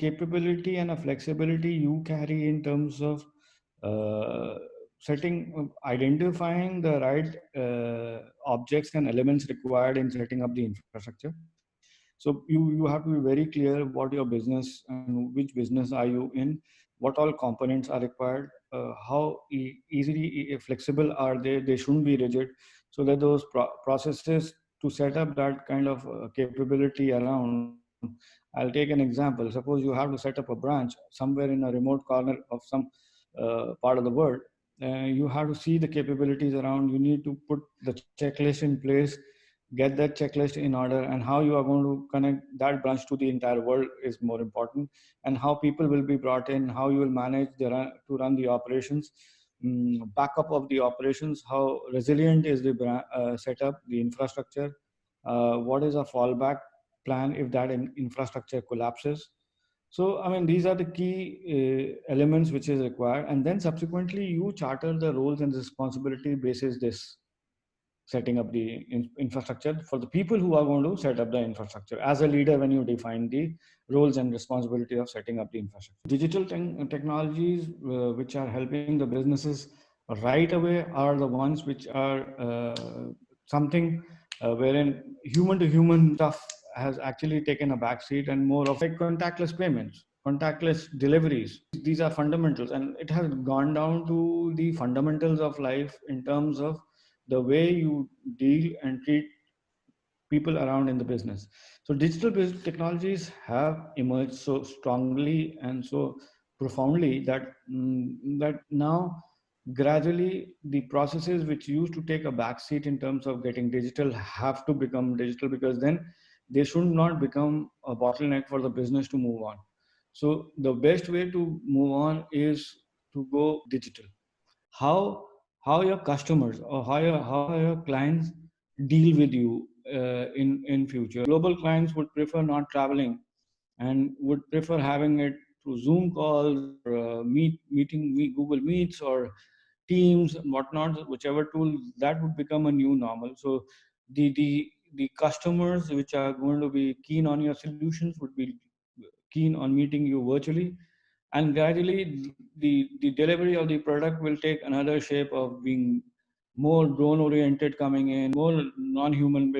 capability and a flexibility you carry in terms of uh, identifying the right objects and elements required in setting up the infrastructure. So you have to be very clear what your business and which business are you in, what all components are required, how easily flexible are they. They shouldn't be rigid, so that those processes to set up that kind of capability around. I'll take an example. Suppose you have to set up a branch somewhere in a remote corner of some part of the world. You have to see the capabilities around. You need to put the checklist in place, get that checklist in order, and how you are going to connect that branch to the entire world is more important, and how people will be brought in, how you will manage to run the operations, backup of the operations, how resilient is the setup, the infrastructure, what is a fallback plan if that infrastructure collapses. So, I mean, these are the key elements which is required, and then subsequently you charter the roles and responsibility basis this setting up the infrastructure for the people who are going to set up the infrastructure. As a leader, when you define the roles and responsibility of setting up the infrastructure, digital technologies which are helping the businesses right away are the ones which are something wherein human to human stuff has actually taken a backseat, and more of like contactless payments, contactless deliveries. These are fundamentals, and it has gone down to the fundamentals of life in terms of the way you deal and treat people around in the business. So digital technologies have emerged so strongly and so profoundly that that now gradually the processes which used to take a backseat in terms of getting digital have to become digital, because then they should not become a bottleneck for the business to move on. So the best way to move on is to go digital. How your customers or how your clients deal with you in future. Global clients would prefer not traveling and would prefer having it through Zoom calls or Google Meets or Teams and whatnot, whichever tool that would become a new normal. So the customers which are going to be keen on your solutions would be keen on meeting you virtually, and gradually the delivery of the product will take another shape of being more drone oriented coming in, more non-human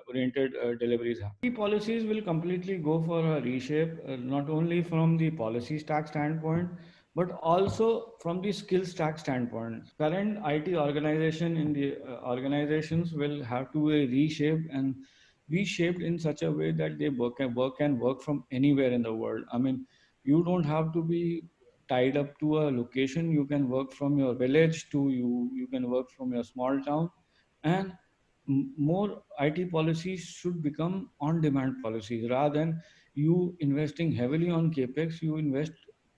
oriented deliveries happen. The policies will completely go for a reshape, not only from the policy stack standpoint but also from the skill stack standpoint. Current IT organization in the organizations will have to be reshaped and reshaped in such a way that they work from anywhere in the world. I mean, you don't have to be tied up to a location. You can work from your village to you can work from your small town. And more IT policies should become on demand policies rather than you investing heavily on capex. You invest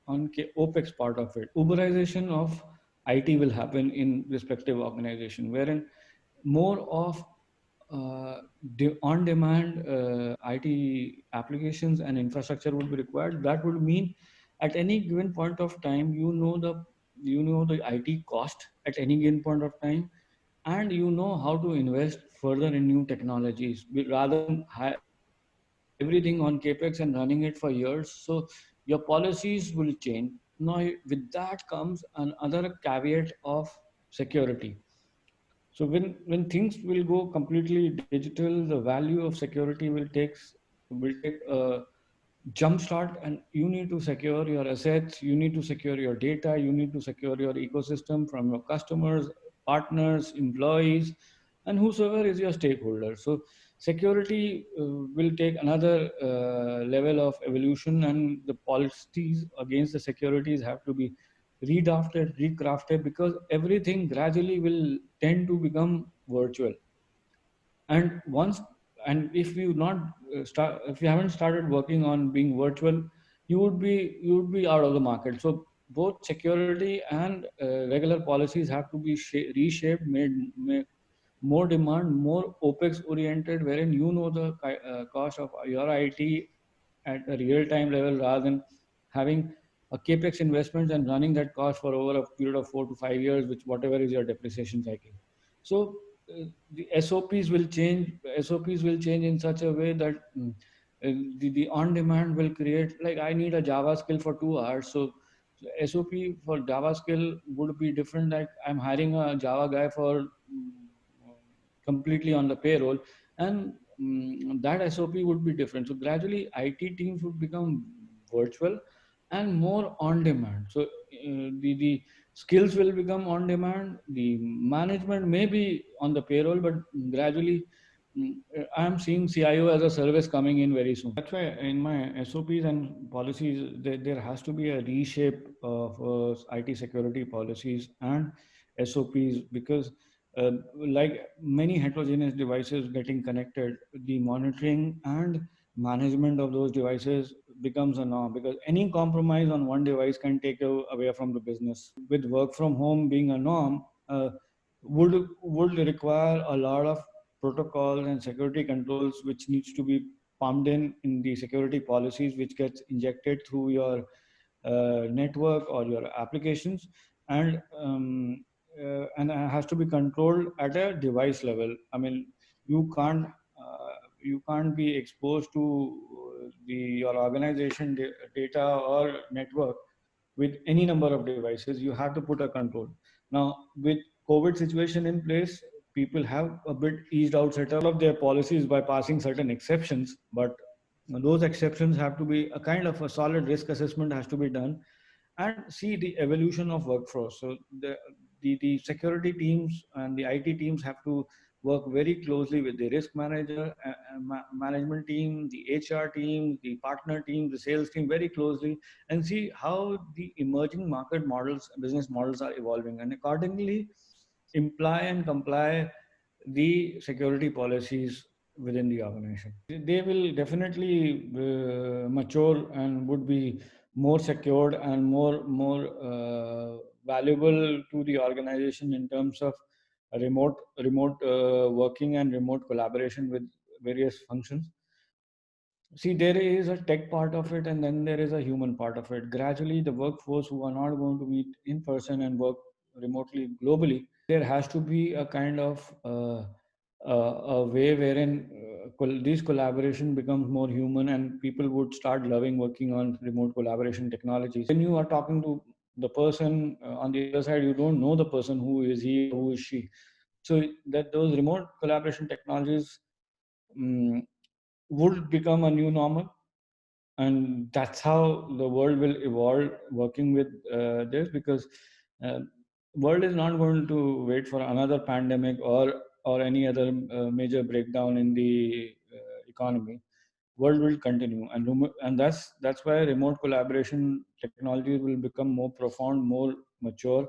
on opex part of it. Uberization of IT will happen in respective organization, wherein more of on-demand IT applications and infrastructure would be required. That would mean at any given point of time, you know the IT cost at any given point of time, and you know how to invest further in new technologies rather than everything on capex and running it for years. So your policies will change. Now, with that comes another caveat of security. So when things will go completely digital, the value of security will take a jump start, and you need to secure your assets, you need to secure your data, you need to secure your ecosystem from your customers, partners, employees, and whosoever is your stakeholder. So security will take another level of evolution, and the policies against the securities have to be redrafted, recrafted, because everything gradually will tend to become virtual. And once, and if if you haven't started working on being virtual, you would be out of the market. So both security and regular policies have to be reshaped, made more demand, more opex oriented, wherein you know the cost of your IT at a real time level rather than having a capex investment and running that cost for over a period of 4 to 5 years, which whatever is your depreciation cycle. So the SOPs will change. SOPs will change in such a way that The on demand will create, like I need a Java skill for 2 hours. So SOP for Java skill would be different. Like I'm hiring a Java guy for completely on the payroll, and that SOP would be different. So gradually IT teams would become virtual and more on demand. So the skills will become on demand. The management may be on the payroll, but gradually I'm seeing CIO as a service coming in very soon. That's why in my SOPs and policies, there has to be a reshape of IT security policies and SOPs, because like many heterogeneous devices getting connected, the monitoring and management of those devices becomes a norm, because any compromise on one device can take you away from the business. With work from home being a norm, would require a lot of protocols and security controls which needs to be pumped in the security policies, which gets injected through your network or your applications, and has to be controlled at a device level. I mean, you can't you can't be exposed to your organization data or network with any number of devices. You have to put a control. Now, with COVID situation in place, people have a bit eased out certain of their policies by passing certain exceptions, but those exceptions have to be a kind of a solid risk assessment has to be done, and see the evolution of workforce. So the security teams and the IT teams have to work very closely with the risk manager, management team, the HR team, the partner team, the sales team, very closely, and see how the emerging market models, business models are evolving, and accordingly imply and comply the security policies within the organization. They will definitely mature and would be more secured and more valuable to the organization in terms of remote working and remote collaboration with various functions. See, there is a tech part of it, and then there is a human part of it. Gradually, the workforce who are not going to meet in person and work remotely globally, there has to be a kind of a way wherein this collaboration becomes more human, and people would start loving working on remote collaboration technologies. When you are talking to the person on the other side, you don't know the person, who is he, who is she. So that those remote collaboration technologies um, would become a new normal, and that's how the world will evolve working with this, because uh, world is not going to wait for another pandemic or any other major breakdown in the economy. World will continue, and that's why remote collaboration technologies will become more profound, more mature,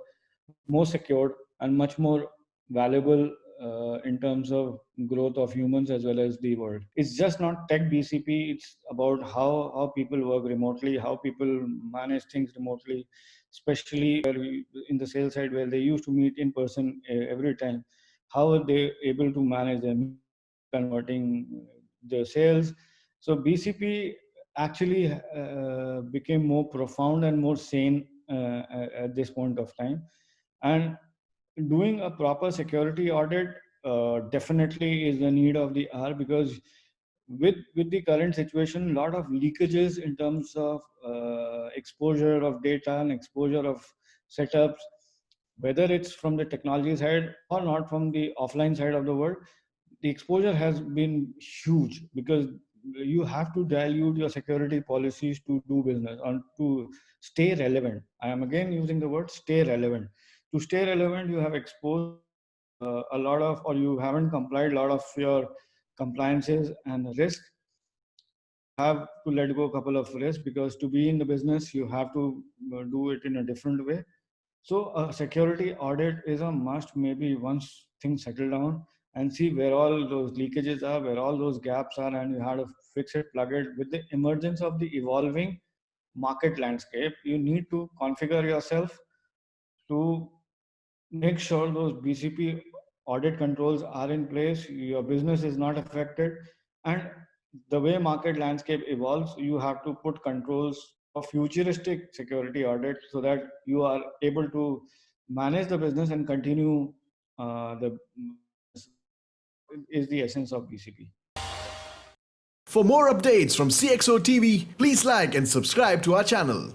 more secured, and much more valuable in terms of growth of humans as well as the world. It's just not tech BCP. It's about how people work remotely, how people manage things remotely, especially in the sales side where they used to meet in person every time. How are they able to manage their converting the sales? So BCP actually became more profound and more sane at this point of time. And doing a proper security audit definitely is the need of the hour, because with the current situation, a lot of leakages in terms of exposure of data and exposure of setups, whether it's from the technology side or not from the offline side of the world, the exposure has been huge, because you have to dilute your security policies to do business and to stay relevant. I am again using the word stay relevant. To stay relevant, you have exposed a lot of, or you haven't complied a lot of your compliances and risk. Have to let go a couple of risks, because to be in the business, you have to do it in a different way. So a security audit is a must, maybe once things settle down, and see where all those leakages are, where all those gaps are, and you have to fix it, plug it. With the emergence of the evolving market landscape, you need to configure yourself to make sure those BCP audit controls are in place, your business is not affected, and the way market landscape evolves, you have to put controls of futuristic security audit so that you are able to manage the business and continue the business. That is the essence of BCP. For more updates from CXO TV, please like and subscribe to our channel.